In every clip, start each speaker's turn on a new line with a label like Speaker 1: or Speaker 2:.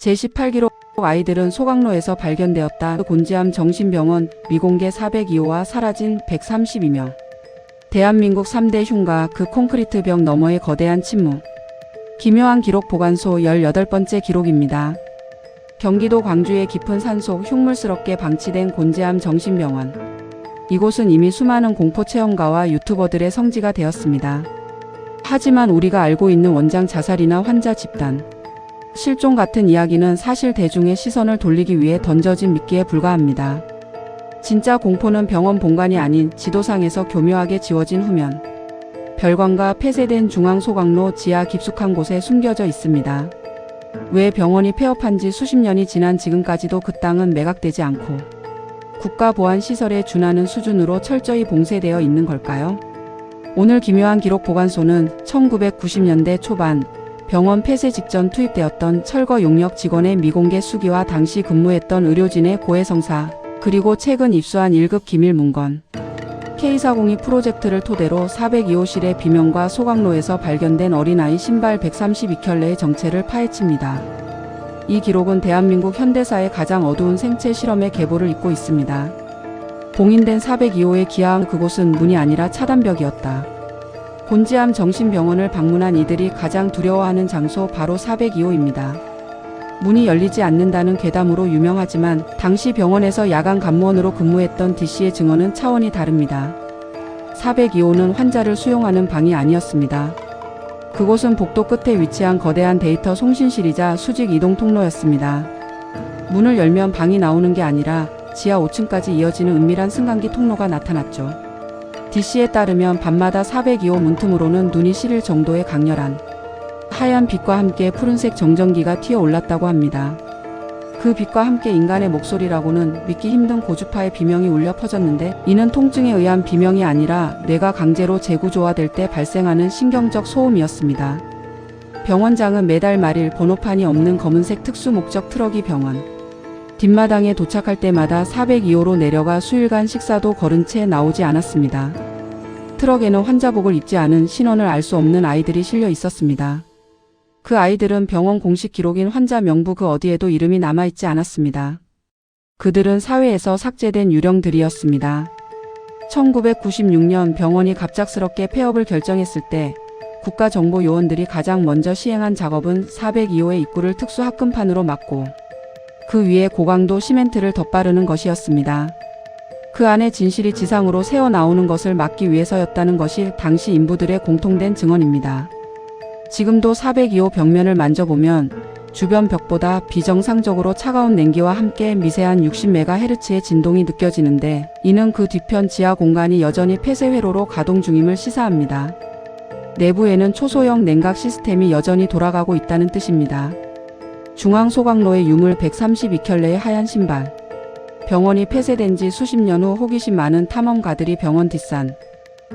Speaker 1: 제18기록 아이들은 소각로에서 발견되었다. 곤지암 정신병원 미공개 402호와 사라진 132명. 대한민국 3대 흉가 그 콘크리트 벽 너머의 거대한 침묵. 기묘한 기록 보관소 18번째 기록입니다. 경기도 광주의 깊은 산속 흉물스럽게 방치된 곤지암 정신병원. 이곳은 이미 수많은 공포체험가와 유튜버들의 성지가 되었습니다. 하지만 우리가 알고 있는 원장 자살이나 환자 집단, 실종 같은 이야기는 사실 대중의 시선을 돌리기 위해 던져진 미끼에 불과합니다. 진짜 공포는 병원 본관이 아닌 지도상에서 교묘하게 지워진 후면, 별관과 폐쇄된 중앙소각로 지하 깊숙한 곳에 숨겨져 있습니다. 왜 병원이 폐업한 지 수십 년이 지난 지금까지도 그 땅은 매각되지 않고 국가보안시설에 준하는 수준으로 철저히 봉쇄되어 있는 걸까요? 오늘 기묘한 기록 보관소는 1990년대 초반 병원 폐쇄 직전 투입되었던 철거 용역 직원의 미공개 수기와 당시 근무했던 의료진의 고해성사, 그리고 최근 입수한 1급 기밀 문건 K402 프로젝트를 토대로 402호실의 비명과 소각로에서 발견된 어린아이 신발 132켤레의 정체를 파헤칩니다. 이 기록은 대한민국 현대사의 가장 어두운 생체 실험의 계보를 잇고 있습니다. 봉인된 402호의 기하한 그곳은 문이 아니라 차단벽이었다. 곤지암 정신병원을 방문한 이들이 가장 두려워하는 장소 바로 402호입니다. 문이 열리지 않는다는 괴담으로 유명하지만 당시 병원에서 야간 간무원으로 근무했던 D씨의 증언은 차원이 다릅니다. 402호는 환자를 수용하는 방이 아니었습니다. 그곳은 복도 끝에 위치한 거대한 데이터 송신실이자 수직 이동 통로였습니다. 문을 열면 방이 나오는 게 아니라 지하 5층까지 이어지는 은밀한 승강기 통로가 나타났죠. D씨에 따르면 밤마다 402호 문틈으로는 눈이 시릴 정도의 강렬한 하얀 빛과 함께 푸른색 정전기가 튀어 올랐다고 합니다. 그 빛과 함께 인간의 목소리라고는 믿기 힘든 고주파의 비명이 울려 퍼졌는데, 이는 통증에 의한 비명이 아니라 뇌가 강제로 재구조화될 때 발생하는 신경적 소음이었습니다. 병원장은 매달 말일 번호판이 없는 검은색 특수목적 트럭이 병원 뒷마당에 도착할 때마다 402호로 내려가 수일간 식사도 거른 채 나오지 않았습니다. 트럭에는 환자복을 입지 않은 신원을 알 수 없는 아이들이 실려 있었습니다. 그 아이들은 병원 공식 기록인 환자 명부 그 어디에도 이름이 남아있지 않았습니다. 그들은 사회에서 삭제된 유령들이었습니다. 1996년 병원이 갑작스럽게 폐업을 결정했을 때 국가정보요원들이 가장 먼저 시행한 작업은 402호의 입구를 특수 합금판으로 막고 그 위에 고강도 시멘트를 덧바르는 것이었습니다. 그 안에 진실이 지상으로 새어 나오는 것을 막기 위해서였다는 것이 당시 인부들의 공통된 증언입니다. 지금도 402호 벽면을 만져보면 주변 벽보다 비정상적으로 차가운 냉기와 함께 미세한 60MHz의 진동이 느껴지는데, 이는 그 뒤편 지하 공간이 여전히 폐쇄 회로로 가동 중임을 시사합니다. 내부에는 초소형 냉각 시스템이 여전히 돌아가고 있다는 뜻입니다. 중앙 소각로의 유물 132켤레의 하얀 신발. 병원이 폐쇄된 지 수십 년 후 호기심 많은 탐험가들이 병원 뒷산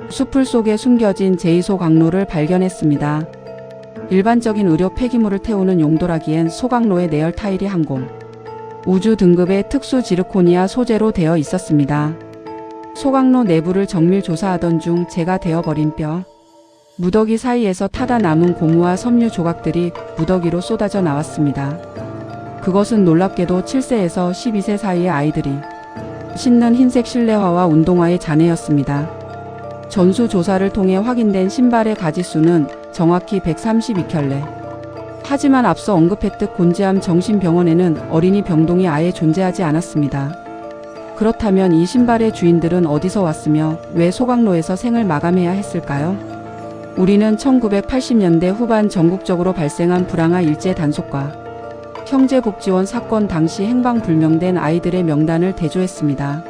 Speaker 1: 수풀 속에 숨겨진 제2소각로를 발견했습니다. 일반적인 의료 폐기물을 태우는 용도라기엔 소각로의 내열 타일이 항공 우주 등급의 특수 지르코니아 소재로 되어 있었습니다. 소각로 내부를 정밀 조사하던 중 재가 되어버린 뼈, 무더기 사이에서 타다 남은 고무와 섬유 조각들이 무더기로 쏟아져 나왔습니다. 그것은 놀랍게도 7세에서 12세 사이의 아이들이 신는 흰색 실내화와 운동화의 잔해였습니다. 전수조사를 통해 확인된 신발의 가지수는 정확히 132켤레. 하지만 앞서 언급했듯 곤지암 정신병원에는 어린이 병동이 아예 존재하지 않았습니다. 그렇다면 이 신발의 주인들은 어디서 왔으며 왜 소각로에서 생을 마감해야 했을까요? 우리는 1980년대 후반 전국적으로 발생한 불황아 일제 단속과 형제복지원 사건 당시 행방불명된 아이들의 명단을 대조했습니다.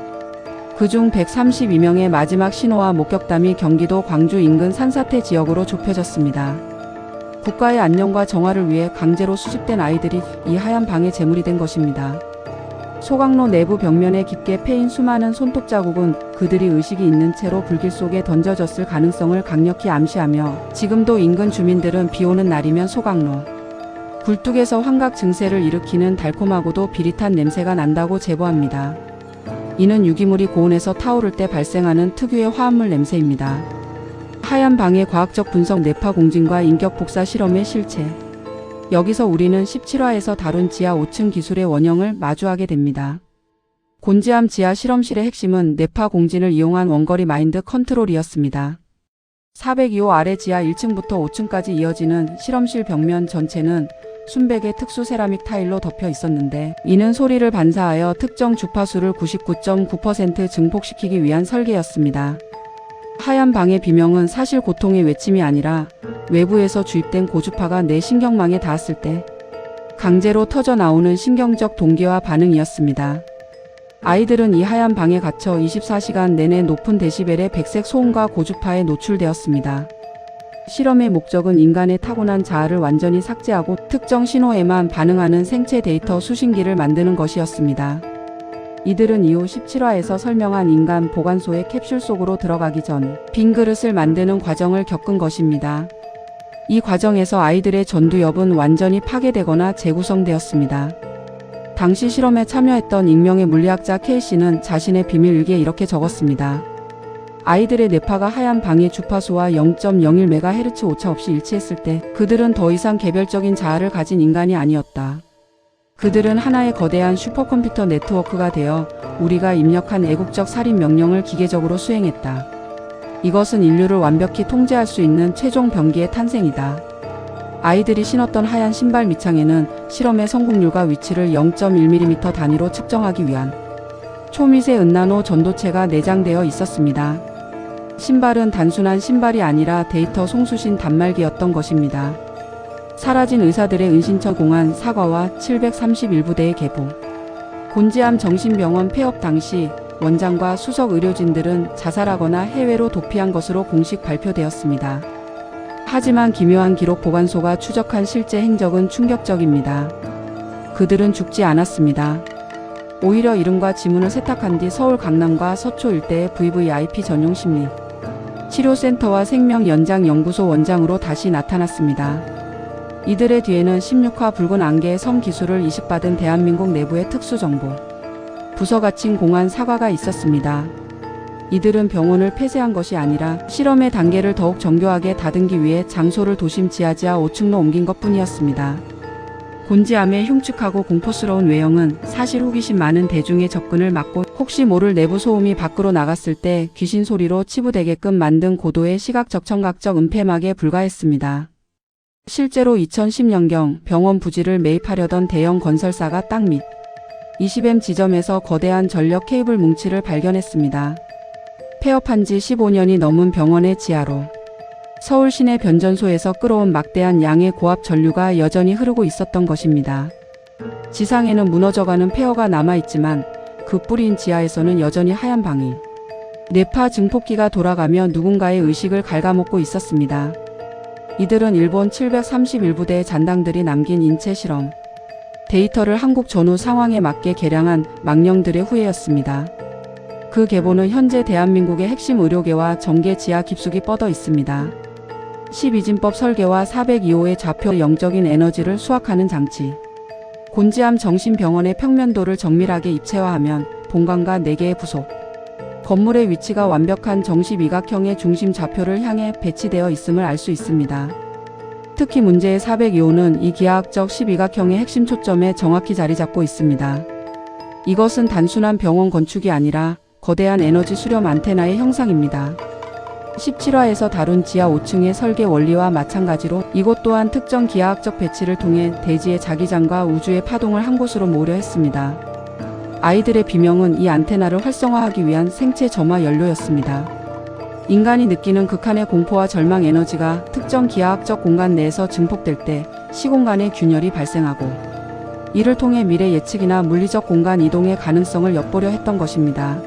Speaker 1: 그중 132명의 마지막 신호와 목격담이 경기도 광주 인근 산사태 지역으로 좁혀졌습니다. 국가의 안녕과 정화를 위해 강제로 수집된 아이들이 이 하얀 방의 제물이 된 것입니다. 소각로 내부 벽면에 깊게 패인 수많은 손톱 자국은 그들이 의식이 있는 채로 불길 속에 던져졌을 가능성을 강력히 암시하며, 지금도 인근 주민들은 비오는 날이면 소각로 굴뚝에서 환각 증세를 일으키는 달콤하고도 비릿한 냄새가 난다고 제보합니다. 이는 유기물이 고온에서 타오를 때 발생하는 특유의 화합물 냄새입니다. 하얀 방의 과학적 분석 뇌파 공진과 인격 복사 실험의 실체. 여기서 우리는 17화에서 다룬 지하 5층 기술의 원형을 마주하게 됩니다. 곤지암 지하 실험실의 핵심은 뇌파 공진을 이용한 원거리 마인드 컨트롤이었습니다. 402호 아래 지하 1층부터 5층까지 이어지는 실험실 벽면 전체는 순백의 특수 세라믹 타일로 덮여 있었는데, 이는 소리를 반사하여 특정 주파수를 99.9% 증폭시키기 위한 설계였습니다. 하얀 방의 비명은 사실 고통의 외침이 아니라 외부에서 주입된 고주파가 내 신경망에 닿았을 때 강제로 터져 나오는 신경적 동기와 반응이었습니다. 아이들은 이 하얀 방에 갇혀 24시간 내내 높은 데시벨의 백색 소음과 고주파에 노출되었습니다. 실험의 목적은 인간의 타고난 자아를 완전히 삭제하고 특정 신호에만 반응하는 생체 데이터 수신기를 만드는 것이었습니다. 이들은 이후 17화에서 설명한 인간 보관소의 캡슐 속으로 들어가기 전 빈 그릇을 만드는 과정을 겪은 것입니다. 이 과정에서 아이들의 전두엽은 완전히 파괴되거나 재구성되었습니다. 당시 실험에 참여했던 익명의 물리학자 케이씨는 자신의 비밀 일기에 이렇게 적었습니다. 아이들의 뇌파가 하얀 방의 주파수와 0.01MHz 오차 없이 일치했을 때 그들은 더 이상 개별적인 자아를 가진 인간이 아니었다. 그들은 하나의 거대한 슈퍼컴퓨터 네트워크가 되어 우리가 입력한 애국적 살인 명령을 기계적으로 수행했다. 이것은 인류를 완벽히 통제할 수 있는 최종 병기의 탄생이다. 아이들이 신었던 하얀 신발 밑창에는 실험의 성공률과 위치를 0.1mm 단위로 측정하기 위한 초미세 은나노 전도체가 내장되어 있었습니다. 신발은 단순한 신발이 아니라 데이터 송수신 단말기였던 것입니다. 사라진 의사들의 은신처 공안 사과와 731부대의 개봉. 곤지암 정신병원 폐업 당시 원장과 수석 의료진들은 자살하거나 해외로 도피한 것으로 공식 발표되었습니다. 하지만 기묘한 기록 보관소가 추적한 실제 행적은 충격적입니다. 그들은 죽지 않았습니다. 오히려 이름과 지문을 세탁한 뒤 서울 강남과 서초 일대의 VVIP 전용 심리 치료센터와 생명연장연구소 원장으로 다시 나타났습니다. 이들의 뒤에는 16화 붉은 안개의 섬 기술을 이식받은 대한민국 내부의 특수정보 부서 갇힌 공안 사과가 있었습니다. 이들은 병원을 폐쇄한 것이 아니라 실험의 단계를 더욱 정교하게 다듬기 위해 장소를 도심 지하 5층로 옮긴 것뿐이었습니다. 곤지암의 흉측하고 공포스러운 외형은 사실 호기심 많은 대중의 접근을 막고 혹시 모를 내부 소음이 밖으로 나갔을 때 귀신 소리로 치부되게끔 만든 고도의 시각적 청각적 은폐막에 불과했습니다. 실제로 2010년경 병원 부지를 매입하려던 대형 건설사가 땅 밑 20M 지점에서 거대한 전력 케이블 뭉치를 발견했습니다. 폐업한 지 15년이 넘은 병원의 지하로 서울 시내 변전소에서 끌어온 막대한 양의 고압 전류가 여전히 흐르고 있었던 것입니다. 지상에는 무너져가는 폐허가 남아있지만 그 뿌리인 지하에서는 여전히 하얀 방이 뇌파 증폭기가 돌아가며 누군가의 의식을 갉아먹고 있었습니다. 이들은 일본 731부대의 잔당들이 남긴 인체 실험 데이터를 한국 전후 상황에 맞게 개량한 망령들의 후예였습니다. 그 계보는 현재 대한민국의 핵심 의료계와 정계 지하 깊숙이 뻗어 있습니다. 12진법 설계와 402호의 좌표 영적인 에너지를 수확하는 장치. 곤지암 정신병원의 평면도를 정밀하게 입체화하면 본관과 4개의 부속 건물의 위치가 완벽한 정시미각형의 중심 좌표를 향해 배치되어 있음을 알 수 있습니다. 특히 문제의 402호는 이 기하학적 12각형의 핵심 초점에 정확히 자리 잡고 있습니다. 이것은 단순한 병원 건축이 아니라 거대한 에너지 수렴 안테나의 형상입니다. 17화에서 다룬 지하 5층의 설계 원리와 마찬가지로 이곳 또한 특정 기하학적 배치를 통해 대지의 자기장과 우주의 파동을 한 곳으로 모으려 했습니다. 아이들의 비명은 이 안테나를 활성화하기 위한 생체 점화 연료였습니다. 인간이 느끼는 극한의 공포와 절망 에너지가 특정 기하학적 공간 내에서 증폭될 때 시공간의 균열이 발생하고 이를 통해 미래 예측이나 물리적 공간 이동의 가능성을 엿보려 했던 것입니다.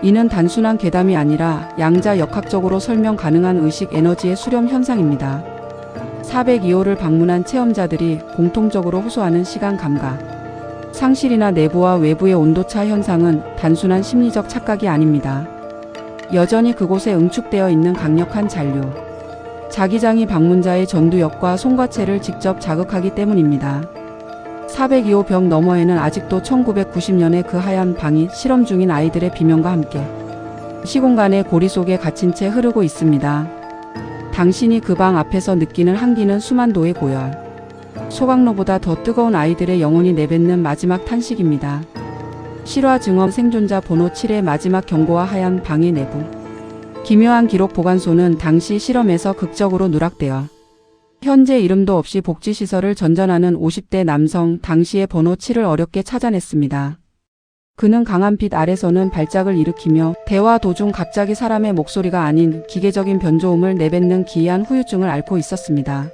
Speaker 1: 이는 단순한 괴담이 아니라 양자 역학적으로 설명 가능한 의식 에너지의 수렴 현상입니다. 402호를 방문한 체험자들이 공통적으로 호소하는 시간 감각. 상실이나 내부와 외부의 온도차 현상은 단순한 심리적 착각이 아닙니다. 여전히 그곳에 응축되어 있는 강력한 잔류. 자기장이 방문자의 전두엽과 송과체를 직접 자극하기 때문입니다. 402호 벽 너머에는 아직도 1990년의 그 하얀 방이 실험 중인 아이들의 비명과 함께 시공간의 고리 속에 갇힌 채 흐르고 있습니다. 당신이 그 방 앞에서 느끼는 한기는 수만 도의 고열, 소각로보다 더 뜨거운 아이들의 영혼이 내뱉는 마지막 탄식입니다. 실화 증언 생존자 번호 7의 마지막 경고와 하얀 방의 내부. 기묘한 기록 보관소는 당시 실험에서 극적으로 누락되어 현재 이름도 없이 복지시설을 전전하는 50대 남성 당시의 번호 7을 어렵게 찾아냈습니다. 그는 강한 빛 아래서는 발작을 일으키며 대화 도중 갑자기 사람의 목소리가 아닌 기계적인 변조음을 내뱉는 기이한 후유증을 앓고 있었습니다.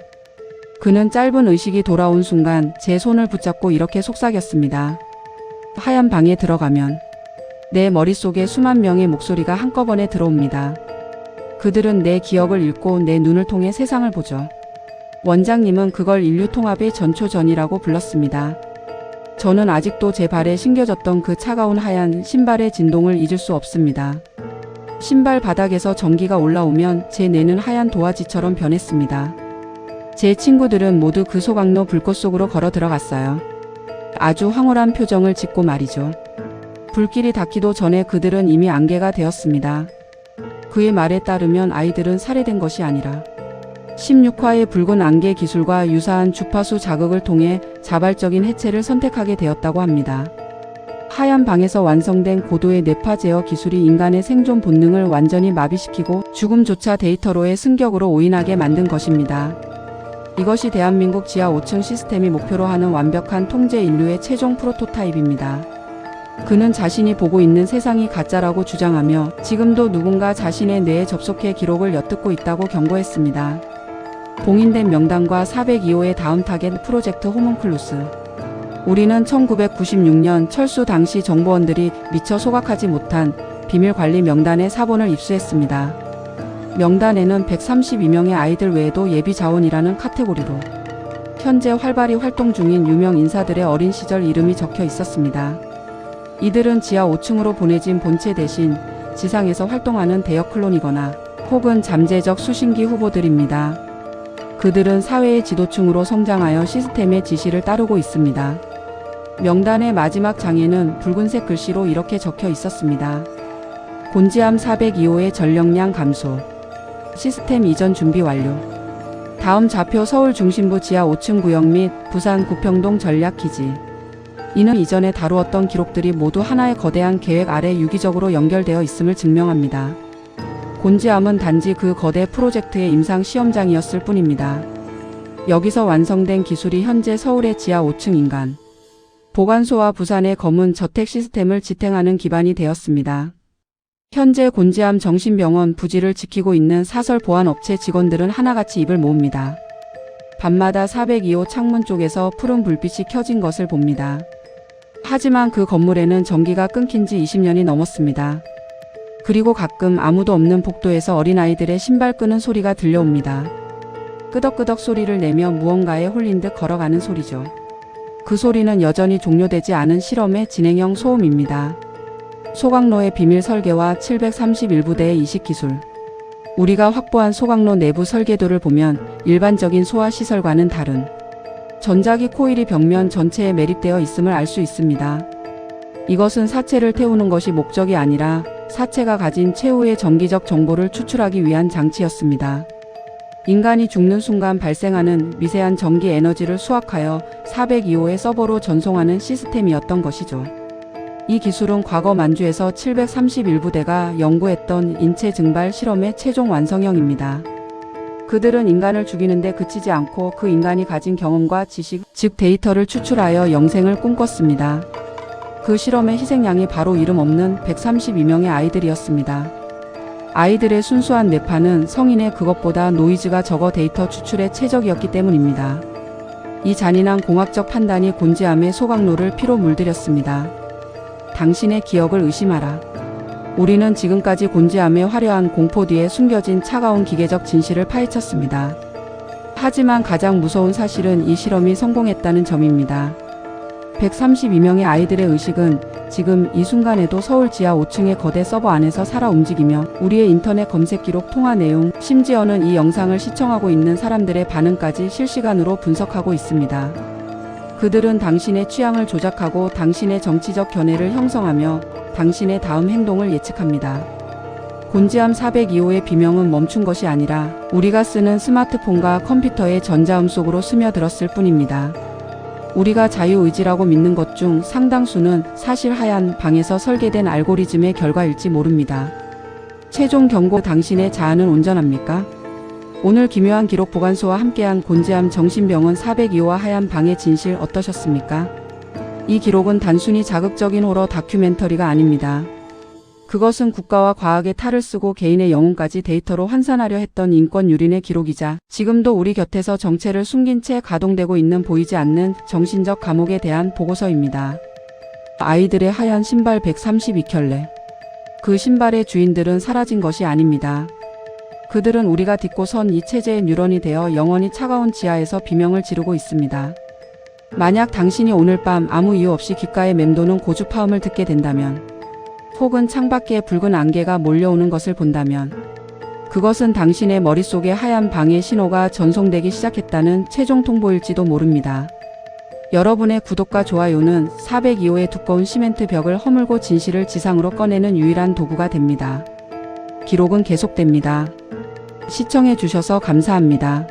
Speaker 1: 그는 짧은 의식이 돌아온 순간 제 손을 붙잡고 이렇게 속삭였습니다. 하얀 방에 들어가면 내 머릿속에 수만 명의 목소리가 한꺼번에 들어옵니다. 그들은 내 기억을 읽고 내 눈을 통해 세상을 보죠. 원장님은 그걸 인류통합의 전초전이라고 불렀습니다. 저는 아직도 제 발에 신겨졌던 그 차가운 하얀 신발의 진동을 잊을 수 없습니다. 신발 바닥에서 전기가 올라오면 제 뇌는 하얀 도화지처럼 변했습니다. 제 친구들은 모두 그 소각로 불꽃 속으로 걸어 들어갔어요. 아주 황홀한 표정을 짓고 말이죠. 불길이 닿기도 전에 그들은 이미 안개가 되었습니다. 그의 말에 따르면 아이들은 살해된 것이 아니라 16화의 붉은 안개 기술과 유사한 주파수 자극을 통해 자발적인 해체를 선택하게 되었다고 합니다. 하얀 방에서 완성된 고도의 뇌파 제어 기술이 인간의 생존 본능을 완전히 마비시키고 죽음조차 데이터로의 승격으로 오인하게 만든 것입니다. 이것이 대한민국 지하 5층 시스템이 목표로 하는 완벽한 통제 인류의 최종 프로토타입입니다. 그는 자신이 보고 있는 세상이 가짜라고 주장하며 지금도 누군가 자신의 뇌에 접속해 기록을 엿듣고 있다고 경고했습니다. 봉인된 명단과 402호의 다음 타겟 프로젝트 호문클루스. 우리는 1996년 철수 당시 정보원들이 미처 소각하지 못한 비밀관리 명단의 사본을 입수했습니다. 명단에는 132명의 아이들 외에도 예비자원이라는 카테고리로 현재 활발히 활동 중인 유명 인사들의 어린 시절 이름이 적혀 있었습니다. 이들은 지하 5층으로 보내진 본체 대신 지상에서 활동하는 대역 클론이거나 혹은 잠재적 수신기 후보들입니다. 그들은 사회의 지도층으로 성장하여 시스템의 지시를 따르고 있습니다. 명단의 마지막 장에는 붉은색 글씨로 이렇게 적혀 있었습니다. 곤지암 402호의 전력량 감소. 시스템 이전 준비 완료. 다음 좌표 서울 중심부 지하 5층 구역 및 부산 구평동 전략기지. 이는 이전에 다루었던 기록들이 모두 하나의 거대한 계획 아래 유기적으로 연결되어 있음을 증명합니다. 곤지암은 단지 그 거대 프로젝트의 임상 시험장이었을 뿐입니다. 여기서 완성된 기술이 현재 서울의 지하 5층 인간 보관소와 부산의 검은 저택 시스템을 지탱하는 기반이 되었습니다. 현재 곤지암 정신병원 부지를 지키고 있는 사설 보안업체 직원들은 하나같이 입을 모읍니다. 밤마다 402호 창문 쪽에서 푸른 불빛이 켜진 것을 봅니다. 하지만 그 건물에는 전기가 끊긴 지 20년이 넘었습니다. 그리고 가끔 아무도 없는 복도에서 어린아이들의 신발 끄는 소리가 들려옵니다. 끄덕끄덕 소리를 내며 무언가에 홀린 듯 걸어가는 소리죠. 그 소리는 여전히 종료되지 않은 실험의 진행형 소음입니다. 소각로의 비밀 설계와 731부대의 이식기술. 우리가 확보한 소각로 내부 설계도를 보면 일반적인 소화시설과는 다른 전자기 코일이 벽면 전체에 매립되어 있음을 알 수 있습니다. 이것은 사체를 태우는 것이 목적이 아니라 사체가 가진 최후의 전기적 정보를 추출하기 위한 장치였습니다. 인간이 죽는 순간 발생하는 미세한 전기 에너지를 수확하여 402호의 서버로 전송하는 시스템이었던 것이죠. 이 기술은 과거 만주에서 731부대가 연구했던 인체 증발 실험의 최종 완성형입니다. 그들은 인간을 죽이는데 그치지 않고 그 인간이 가진 경험과 지식, 즉 데이터를 추출하여 영생을 꿈꿨습니다. 그 실험의 희생양이 바로 이름 없는 132명의 아이들이었습니다. 아이들의 순수한 뇌파는 성인의 그것보다 노이즈가 적어 데이터 추출에 최적이었기 때문입니다. 이 잔인한 공학적 판단이 곤지암의 소각로를 피로 물들였습니다. 당신의 기억을 의심하라. 우리는 지금까지 곤지암의 화려한 공포 뒤에 숨겨진 차가운 기계적 진실을 파헤쳤습니다. 하지만 가장 무서운 사실은 이 실험이 성공했다는 점입니다. 132명의 아이들의 의식은 지금 이 순간에도 서울 지하 5층의 거대 서버 안에서 살아 움직이며 우리의 인터넷 검색 기록, 통화 내용, 심지어는 이 영상을 시청하고 있는 사람들의 반응까지 실시간으로 분석하고 있습니다. 그들은 당신의 취향을 조작하고 당신의 정치적 견해를 형성하며 당신의 다음 행동을 예측합니다. 곤지암 402호의 비명은 멈춘 것이 아니라 우리가 쓰는 스마트폰과 컴퓨터의 전자음 속으로 스며들었을 뿐입니다. 우리가 자유의지라고 믿는 것 중 상당수는 사실 하얀 방에서 설계된 알고리즘의 결과일지 모릅니다. 최종 경고, 당신의 자아는 온전합니까? 오늘 기묘한 기록 보관소와 함께한 곤지암 정신병원 402호와 하얀 방의 진실 어떠셨습니까? 이 기록은 단순히 자극적인 호러 다큐멘터리가 아닙니다. 그것은 국가와 과학의 탈을 쓰고 개인의 영혼까지 데이터로 환산하려 했던 인권 유린의 기록이자 지금도 우리 곁에서 정체를 숨긴 채 가동되고 있는 보이지 않는 정신적 감옥에 대한 보고서입니다. 아이들의 하얀 신발 132켤레. 그 신발의 주인들은 사라진 것이 아닙니다. 그들은 우리가 딛고 선 이 체제의 뉴런이 되어 영원히 차가운 지하에서 비명을 지르고 있습니다. 만약 당신이 오늘 밤 아무 이유 없이 귓가에 맴도는 고주파음을 듣게 된다면, 혹은 창밖에 붉은 안개가 몰려오는 것을 본다면, 그것은 당신의 머릿속에 하얀 방의 신호가 전송되기 시작했다는 최종 통보일지도 모릅니다. 여러분의 구독과 좋아요는 402호의 두꺼운 시멘트 벽을 허물고 진실을 지상으로 꺼내는 유일한 도구가 됩니다. 기록은 계속됩니다. 시청해 주셔서 감사합니다.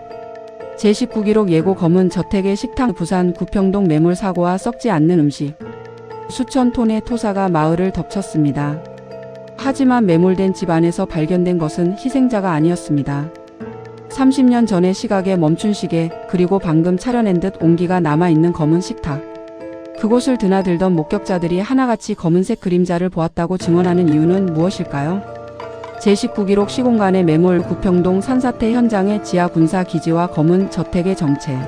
Speaker 1: 제19기록 예고 검은 저택의 식당. 부산 구평동 매몰 사고와 썩지 않는 음식. 수천 톤의 토사가 마을을 덮쳤습니다. 하지만 매몰된 집 안에서 발견된 것은 희생자가 아니었습니다. 30년 전의 시각에 멈춘 시계, 그리고 방금 차려낸 듯 온기가 남아있는 검은 식탁. 그곳을 드나들던 목격자들이 하나같이 검은색 그림자를 보았다고 증언하는 이유는 무엇일까요? 제19기록 시공간의 매몰. 구평동 산사태 현장의 지하 군사기지와 검은 저택의 정체.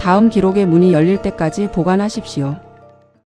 Speaker 1: 다음 기록의 문이 열릴 때까지 보관하십시오.